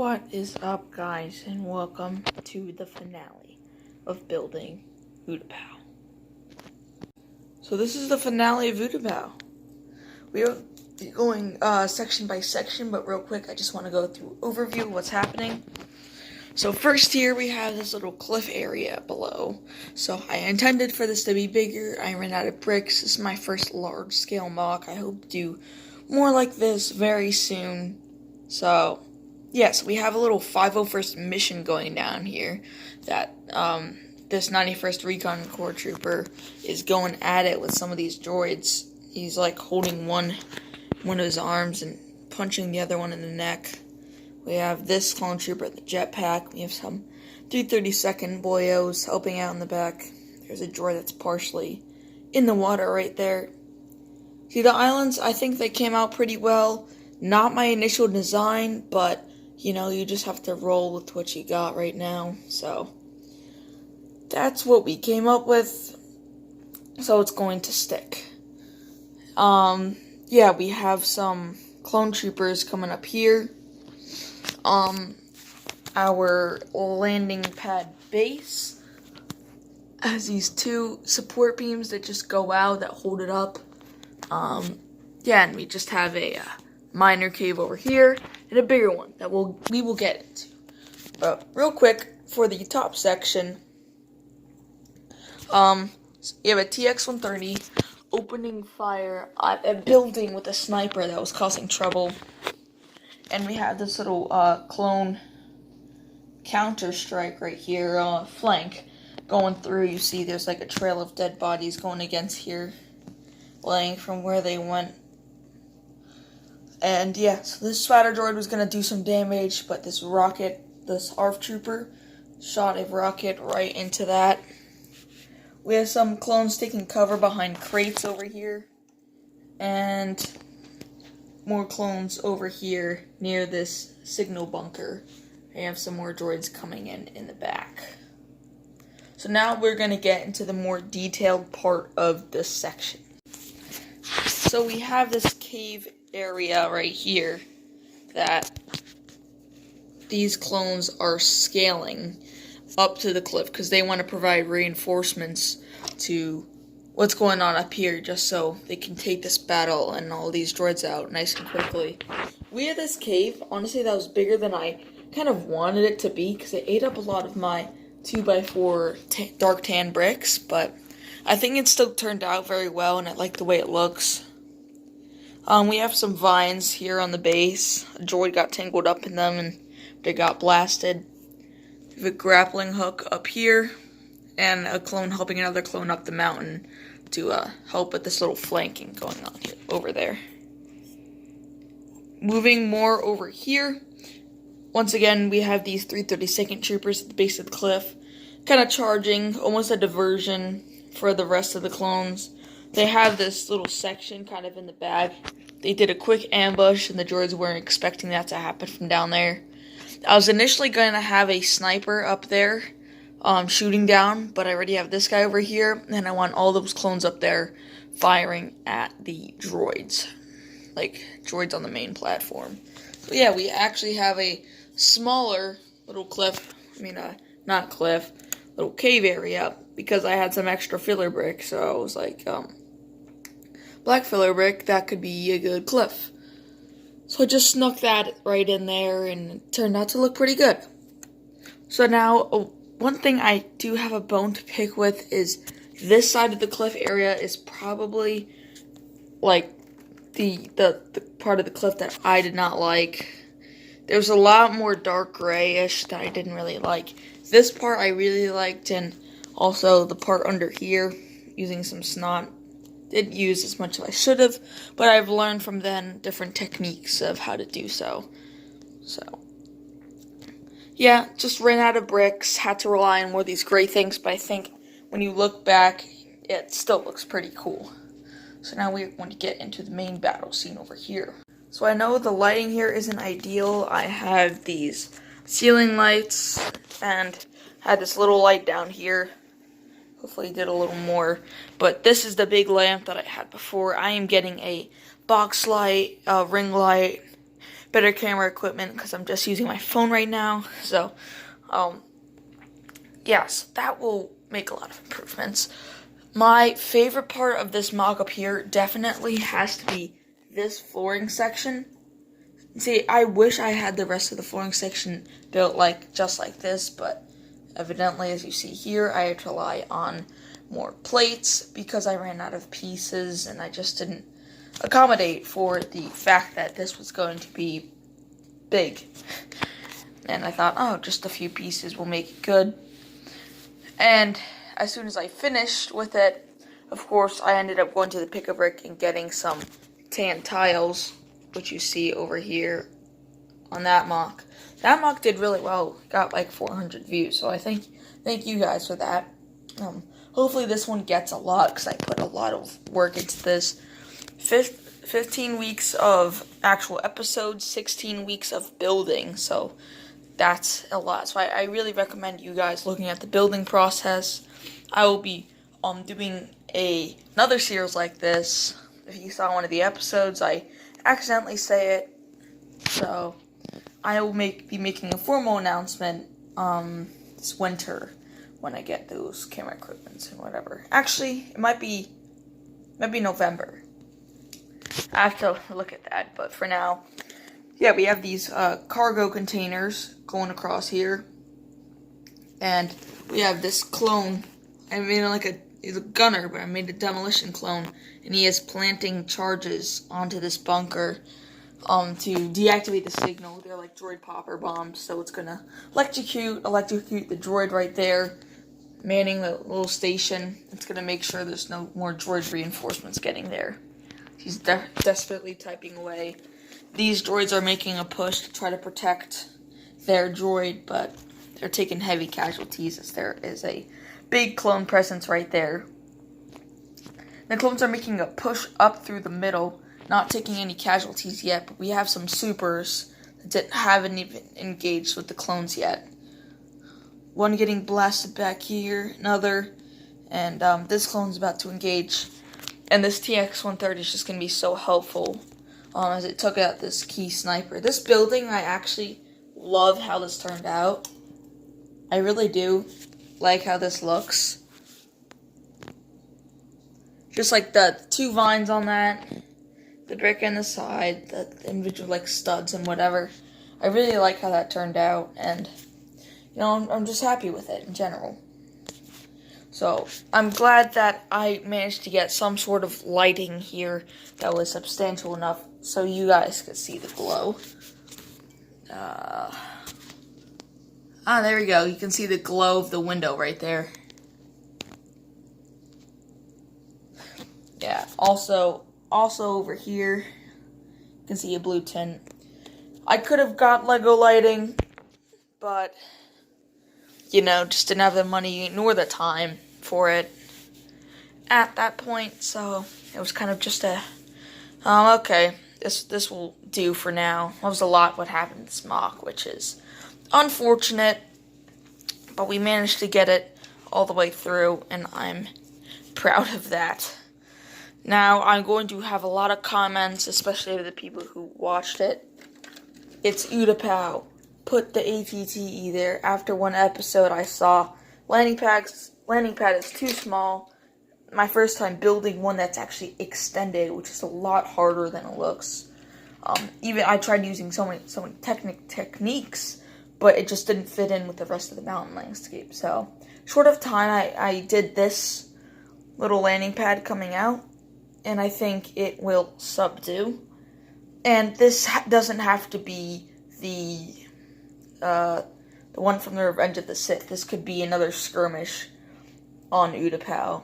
What is up, guys, and welcome to the finale of building UTAPAU. So this is the finale of UTAPAU. We are going section by section, but real quick, I just want to go through overview of what's happening. So first here, we have this little cliff area below. So I intended for this to be bigger. I ran out of bricks. This is my first large-scale MOC. I hope to do more like this very soon. So yes, we have a little 501st mission going down here that this 91st Recon Corps trooper is going at it with some of these droids. He's like holding one of his arms and punching the other one in the neck. We have this clone trooper at the jetpack. We have some 332nd boyos helping out in the back. There's a droid that's partially in the water right there. See, the islands, I think they came out pretty well. Not my initial design, but you know, you just have to roll with what you got right now. So that's what we came up with. So it's going to stick. Yeah, we have some clone troopers coming up here. Our landing pad base has these two support beams that just go out that hold it up. Yeah, and we just have a minor cave over here and a bigger one that we will get into. But real quick, for the top section, you have a TX-130 opening fire at a building with a sniper that was causing trouble. And we have this little clone counter-strike right here, flank, going through. You see there's like a trail of dead bodies going against here, laying from where they went. And yeah, so this spatter droid was going to do some damage, but this ARF trooper, shot a rocket right into that. We have some clones taking cover behind crates over here. And more clones over here near this signal bunker. We have some more droids coming in the back. So now we're going to get into the more detailed part of this section. So we have this cave area right here that these clones are scaling up to the cliff because they want to provide reinforcements to what's going on up here just so they can take this battle and all these droids out nice and quickly. We had this cave, honestly that was bigger than I kind of wanted it to be because it ate up a lot of my 2x4 dark tan bricks, but I think it still turned out very well and I like the way it looks. We have some vines here on the base. A droid got tangled up in them and they got blasted. We have a grappling hook up here and a clone helping another clone up the mountain to help with this little flanking going on here over there. Moving more over here, once again we have these 332nd troopers at the base of the cliff, kind of charging, almost a diversion for the rest of the clones. They have this little section kind of in the back. They did a quick ambush and the droids weren't expecting that to happen from down there. I was initially going to have a sniper up there shooting down, but I already have this guy over here, and I want all those clones up there firing at the droids. Like, droids on the main platform. So yeah, we actually have a smaller little cliff, not cliff, little cave area, because I had some extra filler brick, so I was like, black filler brick, that could be a good cliff. So I just snuck that right in there, and it turned out to look pretty good. So now, one thing I do have a bone to pick with is this side of the cliff area is probably, like, the part of the cliff that I did not like. There's a lot more dark grayish that I didn't really like. This part I really liked, and also the part under here, using some snot. Didn't use as much as I should have, but I've learned from then different techniques of how to do so. So, yeah, just ran out of bricks, had to rely on more of these gray things, but I think when you look back, it still looks pretty cool. So now we want to get into the main battle scene over here. So I know the lighting here isn't ideal. I have these ceiling lights and had this little light down here. Hopefully did a little more, but this is the big lamp that I had before. I am getting a box light, ring light, better camera equipment because I'm just using my phone right now. So, yes, that will make a lot of improvements. My favorite part of this mock-up here definitely has to be this flooring section. See, I wish I had the rest of the flooring section built just like this, but evidently, as you see here, I had to rely on more plates because I ran out of pieces and I just didn't accommodate for the fact that this was going to be big. And I thought, oh, just a few pieces will make it good. And as soon as I finished with it, of course, I ended up going to the Pick-a-Brick and getting some tan tiles, which you see over here on that mock. That mock did really well, got like 400 views, so I thank you guys for that. Hopefully this one gets a lot, because I put a lot of work into this. 15 weeks of actual episodes, 16 weeks of building, so that's a lot. So I really recommend you guys looking at the building process. I will be doing another series like this. If you saw one of the episodes, I accidentally say it, so I will be making a formal announcement this winter when I get those camera equipment and whatever. Actually, it might be November. I have to look at that, but for now, yeah, we have these cargo containers going across here, and we have this clone. I made he's a gunner, but I made a demolition clone, and he is planting charges onto this bunker to deactivate the signal. They're like droid popper bombs, so it's gonna electrocute the droid right there, manning the little station. It's gonna make sure there's no more droid reinforcements getting there. He's desperately typing away. These droids are making a push to try to protect their droid, but they're taking heavy casualties as there is a big clone presence right there. The clones are making a push up through the middle, not taking any casualties yet, but we have some supers that haven't even engaged with the clones yet. One getting blasted back here, another, and this clone's about to engage. And this TX-130 is just going to be so helpful as it took out this key sniper. This building, I actually love how this turned out. I really do like how this looks. Just like the two vines on that, the brick on the side, the individual studs and whatever. I really like how that turned out, and I'm just happy with it in general. So, I'm glad that I managed to get some sort of lighting here that was substantial enough so you guys could see the glow. There we go. You can see the glow of the window right there. Yeah, also over here, you can see a blue tint. I could have got Lego lighting, but just didn't have the money nor the time for it at that point, so it was kind of just okay, this will do for now. That was a lot what happened in this mock, which is unfortunate, but we managed to get it all the way through, and I'm proud of that. Now, I'm going to have a lot of comments, especially to the people who watched it. It's UTAPAU. Put the ATTE there. After one episode, I saw landing pad is too small. My first time building one that's actually extended, which is a lot harder than it looks. Even I tried using so many techniques, but it just didn't fit in with the rest of the mountain landscape. So, short of time, I did this little landing pad coming out, and I think it will subdue. And this doesn't have to be the one from the Revenge of the Sith. This could be another skirmish on UTAPAU.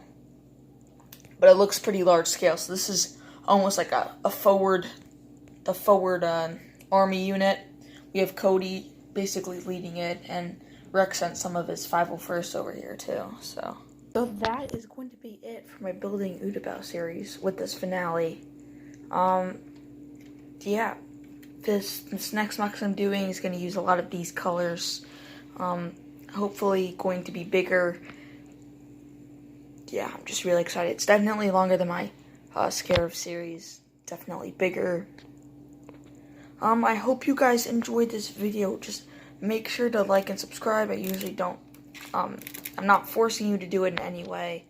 But it looks pretty large scale, so this is almost like a forward army unit. We have Cody basically leading it, and Rex sent some of his 501st over here too, so that is going to be it for my Building UTAPAU series with this finale. Yeah, this next mock I'm doing is going to use a lot of these colors. Hopefully going to be bigger. Yeah, I'm just really excited. It's definitely longer than my Scarab series. Definitely bigger. I hope you guys enjoyed this video. Just make sure to like and subscribe. I usually don't, I'm not forcing you to do it in any way.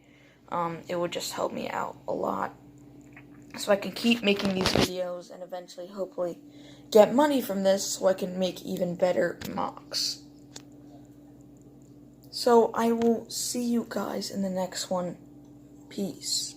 It would just help me out a lot, so I can keep making these videos and eventually, hopefully, get money from this so I can make even better MOCs. So I will see you guys in the next one. Peace.